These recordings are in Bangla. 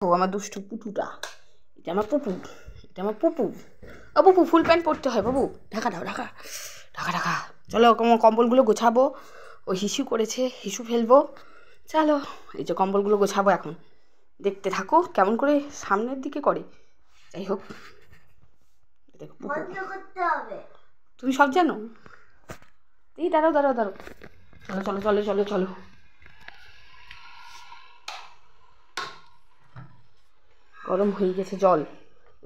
ও আমার দুষ্টু পুটুটা, এটা আমার পুপু, এটা আমার পুপু। ও পুপু ফুল প্যান্ট পরতে হয় বাবু, ঢাকা দাও, ঢাকা ঢাকা ঢাকা। চলো কম্বলগুলো গোছাবো, ও হিসু করেছে, হিসু ফেলবো। চলো এই যে কম্বলগুলো গোছাবো এখন, দেখতে থাকো কেমন করে সামনের দিকে করে। যাই হোক, দেখো তুমি সব জানো। এই দাঁড়াও দাঁড়াও দাঁড়াও, চলো চলো চলো চলো চলো। গরম হয়ে গেছে জল,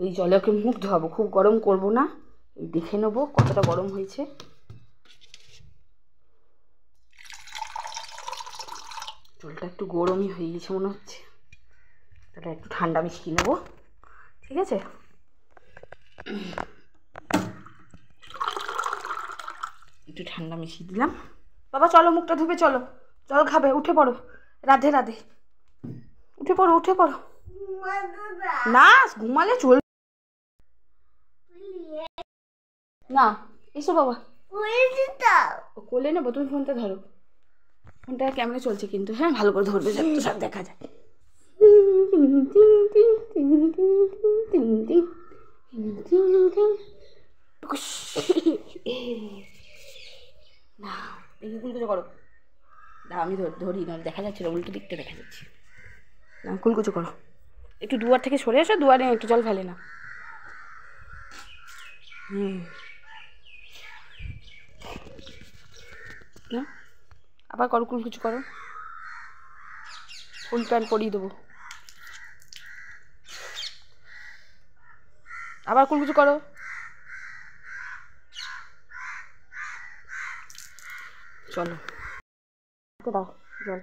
এই জলে ওকে মুখ ধোয়াবো, খুব গরম করব না, এই দেখে নেবো কতটা গরম হয়েছে। জলটা একটু গরমই হয়ে গেছে মনে হচ্ছে, তাহলে একটু ঠান্ডা মিশিয়ে নেবো, ঠিক আছে। একটু ঠান্ডা মিশিয়ে দিলাম। বাবা চলো মুখটা ধুবে, চলো জল খাবে, উঠে পড়ো, রাধে রাধে, উঠে পড়ো উঠে পড়ো। না ঘুমালে চল না, এসো বাবা কোলে নেবো, তুমি ফোনটা ধরো, ফোনটা ক্যামেরা চলছে কিন্তু, হ্যাঁ ভালো করে ধরবে যাতে সব দেখা যায়। না দেখি কুলকুচো করো, দাও আমি ধরি, নাহলে দেখা যাচ্ছে না, উল্টো দিকটা দেখা যাচ্ছে না। কুলকুচো করো, একটু দুয়ার থেকে সরে আসো, দুয়ারে একটু জল ফেলে না। না আবার করো, কুলকুচো করো, ফুল প্যান্ট পরিয়ে দেবো, আবার কুলকুচো করো। চলো দাও জল,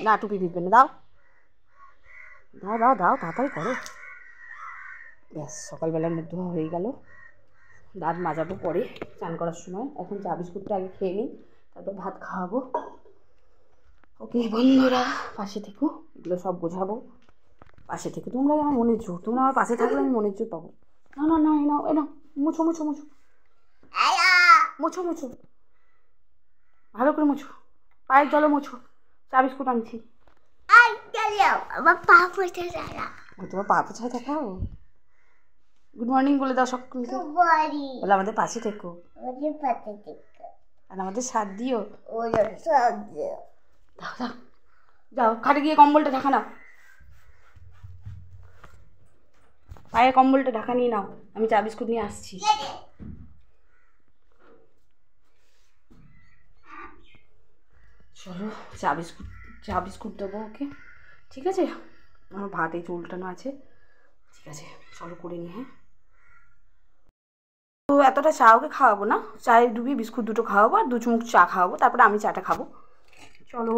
না টুপি ভিজবে না, দাও দাও দাও দাও তাড়াতাড়ি করো। ব্যাস সকালবেলার মুখ ধোয়া হয়ে গেল, দাঁত মাজাবো পরে চান করার সময়, এখন চা বিস্কুটটা আগে খেয়ে নিই, তারপর ভাত খাওয়াবো। ওকে বন্ধুরা পাশে থেকো, এগুলো সব বোঝাবো, পাশে থেকে তোমরা আমার মনের জোর, তোমরা আমার পাশে থাকলে আমি মনের জোর পাবো। না না না এনাও এনাও, মুছো মুছো মুছো মুছো মুছো, ভালো করে মুছো, পায়ের জলে মুছো, চা বিস্কুট আনছি। আমার পা পোছা দেখা, তোমার পা পোছা দেখাও। গুড মর্নিং বলে দাও সকলকে, বলে আমাদের পাশে থেকো, আর আমাদের সাথ দিও। দাও দাও যাও, খাটে গিয়ে কম্বলটা ঢাকা নাও, পায়ে কম্বলটা ঢাকা নিয়ে নাও, আমি চা বিস্কুট নিয়ে আসছি। চলো চা বিস্কুট দেবো ওকে, ঠিক আছে। আমার ভাত এই চুলটানো আছে, ঠিক আছে চলো করে নি। হ্যাঁ তো এতটা চা ওকে খাওয়াবো না, চায়ে ডুবিয়ে বিস্কুট দুটো খাওয়াবো আর 2 চুমুক চা খাওয়াবো, তারপরে আমি চাটা খাবো। চলো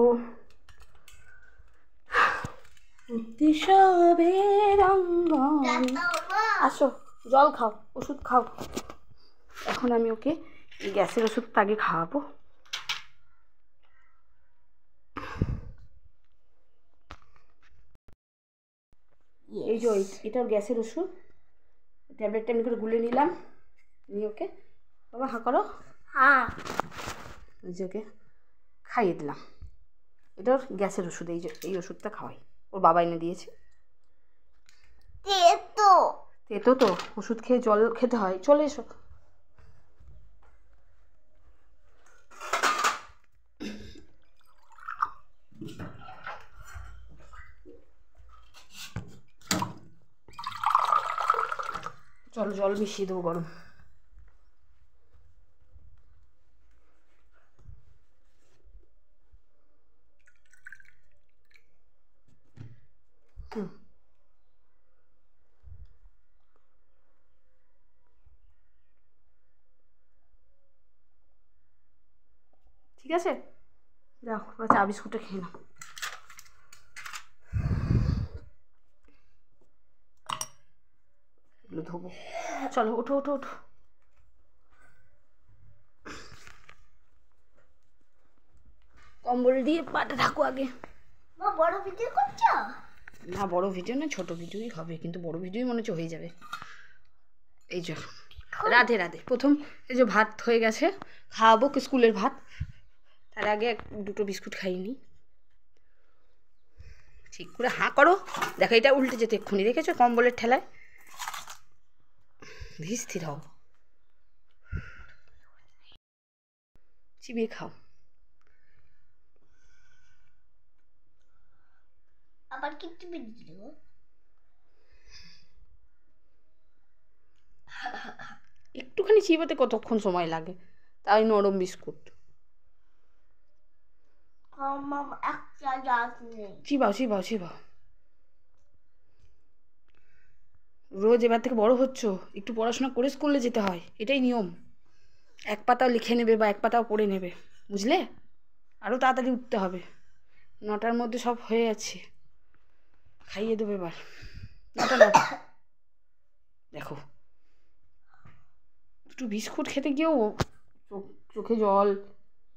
আসো জল খাও, ওষুধ খাও, এখন আমি ওকে গ্যাসের ওষুধটা আগে খাওয়াবো। এই যে এটা গ্যাসের ওষুধ, ট্যাবলেটটা আমি করে গুলে নিলাম, নিয়ে ওকে বাবা হাঁ করো, হ্যাঁ ওই যে ওকে খাইয়ে দিলাম। এটা ওর গ্যাসের ওষুধ, এই যে এই ওষুধটা খাওয়াই, ওর বাবা এনে দিয়েছে। তেতো তো ওষুধ খেয়ে জল খেতে হয়, চলে এসো। চলো জল মিশিয়ে দেবো গরম। ঠিক আছে যাও এবার চা বিস্কুটটা খেয়ে নাও। এগুলো ধোবো, চলো ওঠো ওঠো ওঠো। কম্বল দিয়ে পাটা থাকো আগে। বড় ভিডিও করছো না? বড় ভিডিও না, ছোট ভিডিওই হবে, কিন্তু বড় ভিডিওই মনে হচ্ছে হয়ে যাবে। এই যে রাধে রাধে, প্রথম এই যে ভাত হয়ে গেছে, খাওয়াবো স্কুলের ভাত, তার আগে দুটো বিস্কুট খাইনি। ঠিক করে হাঁ করো, দেখো এটা উল্টে যেতে এক্ষুনি, দেখেছো কম্বলের ঠেলায়। ধীর স্থির হও, চিবিয়ে খাও। আবার কি টিপে দিল? একটুখানি চিবাতে কতক্ষণ সময় লাগে, তাই নরম বিস্কুট। চিবাও চিবাও চিবাও। রোজ এবার থেকে বড় হচ্ছ, একটু পড়াশোনা করে স্কুলে যেতে হয়, এটাই নিয়ম। এক পাতাও লিখে নেবে বা এক পাতাও পড়ে নেবে, বুঝলে? আরও তাড়াতাড়ি উঠতে হবে, 9টার মধ্যে সব হয়ে যাচ্ছে। খাইয়ে দেবে এবার, 9টা না। দেখো একটু বিস্কুট খেতে গিয়েও চোখে জল,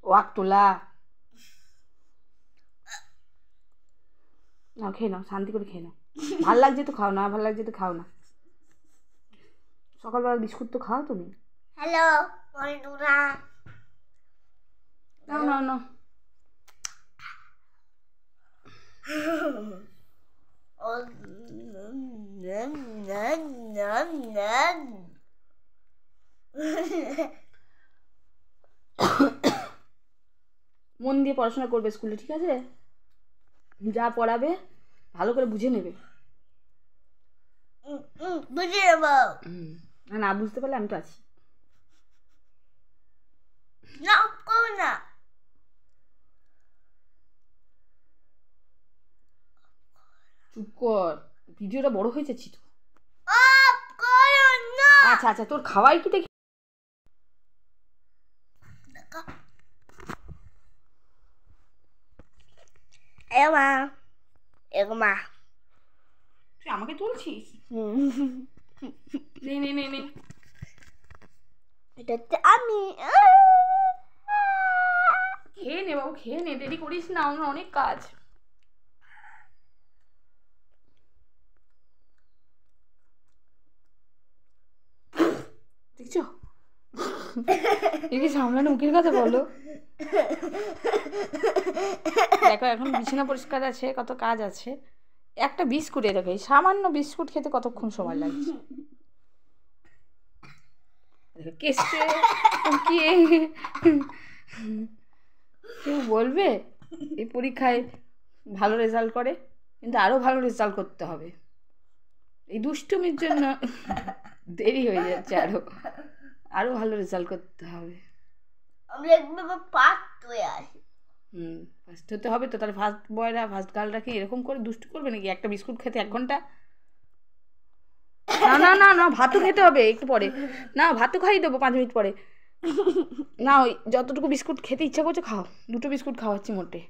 ওয়াক তোলা। না খেয়ে নাও, শান্তি করে খেয়ে নাও। ভাল লাগছে তো খাও, না ভাল লাগছে তো খাও না। সকালবেলা বিস্কুট তো খাও তুমি। হ্যালো বন্ধুরা, নাও নাও নাও। মন দিয়ে পড়াশোনা করবে স্কুলে, ঠিক আছে? যা পড়াবে ভালো করে বুঝে নেবে। বুঝে নেবো। না বুঝতে পারলে আমি তো আছি। না করো না। চুপ কর, ভিডিওটা বড় হয়ে যাচ্ছি তো। আচ্ছা আচ্ছা, তোর খাওয়াই কি দেখি। মা তুই আমাকে তুলছিস? নে নে নে নে, এটা তো আমি। খেয়ে নে বাবু, খেয়ে নে, দেরি করিস না, আমার অনেক কাজ। দেখছো একে সামলানো মুখের কথা বলো। দেখো এখন বিছানা পরিষ্কার আছে, কত কাজ আছে। একটা বিস্কুট, দেখো এই সামান্য বিস্কুট খেতে কতক্ষণ সময় লাগছে। কেসে কেউ বলবে এই পরীক্ষায় ভালো রেজাল্ট করে, কিন্তু আরও ভালো রেজাল্ট করতে হবে। এই দুষ্টুমির জন্য দেরি হয়ে যাচ্ছে, আরও ভালো রেজাল্ট করতে হবে। ফার্স্ট হতে হবে তো, তাহলে ফার্স্ট বয়রা ফার্স্ট গার্লরা কি এরকম করে দুষ্টু করবে নাকি? একটা বিস্কুট খেতে 1 ঘন্টা? না না না না, ভাতও খেতে হবে একটু পরে। না ভাতও খাইয়ে দেবো 5 মিনিট পরে। না ওই যতটুকু বিস্কুট খেতে ইচ্ছা করছে খাও, 2টো বিস্কুট খাওয়াচ্ছি মোটে।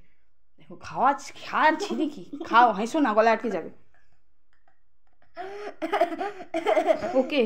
দেখো খাওয়াচ্ছি দেখি, খাও, হাসো না, গলা আটকে যাবে। ওকে